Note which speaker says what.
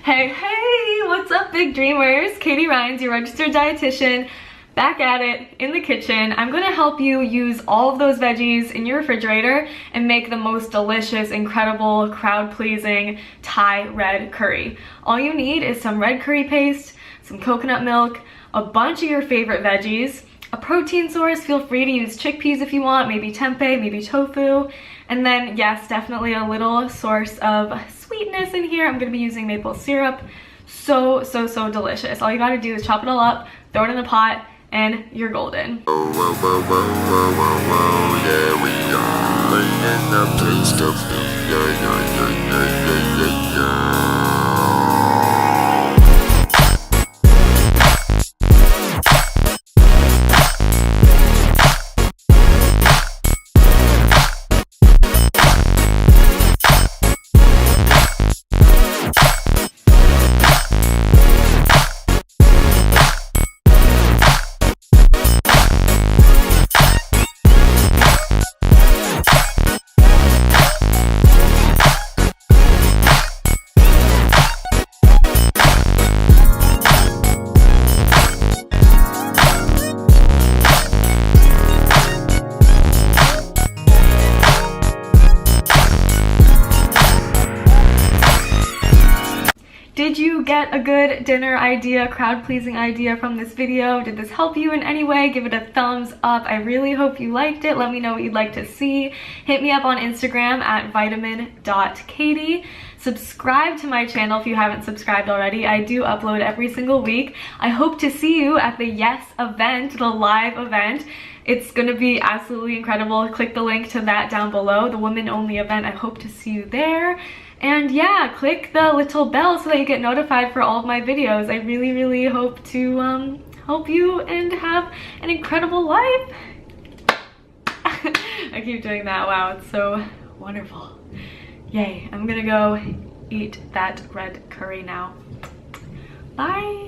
Speaker 1: Hey, what's up, big dreamers? Katie Rhines, your registered dietitian, back at it in the kitchen. I'm gonna help you use all of those veggies in your refrigerator and make the most delicious, incredible, crowd-pleasing Thai red curry. All you need is some red curry paste, some coconut milk, a bunch of your favorite veggies, a protein source. Feel free to use chickpeas if you want, maybe tempeh, maybe tofu, and then yes, definitely a little source of sweetness in here. I'm gonna be using maple syrup. So delicious. All you gotta do is chop it all up, throw it in the pot, and you're golden.
Speaker 2: Yeah, we are bringing the taste of
Speaker 1: Did you get a good dinner idea, crowd-pleasing idea from this video? Did this help you in any way? Give it a thumbs up. I really hope you liked it. Let me know what you'd like to see. Hit me up on Instagram at vitamin.katie. Subscribe to my channel if you haven't subscribed already. I do upload every single week. I hope to see you at the Yes event, the live event. It's gonna be absolutely incredible. Click the link to that down below, the women-only event. I hope to see you there. And yeah, click the little bell so that you get notified for all of my videos. I really hope to help you and have an incredible life. I keep doing that. Wow, it's so wonderful. Yay, I'm gonna go eat that red curry now. Bye.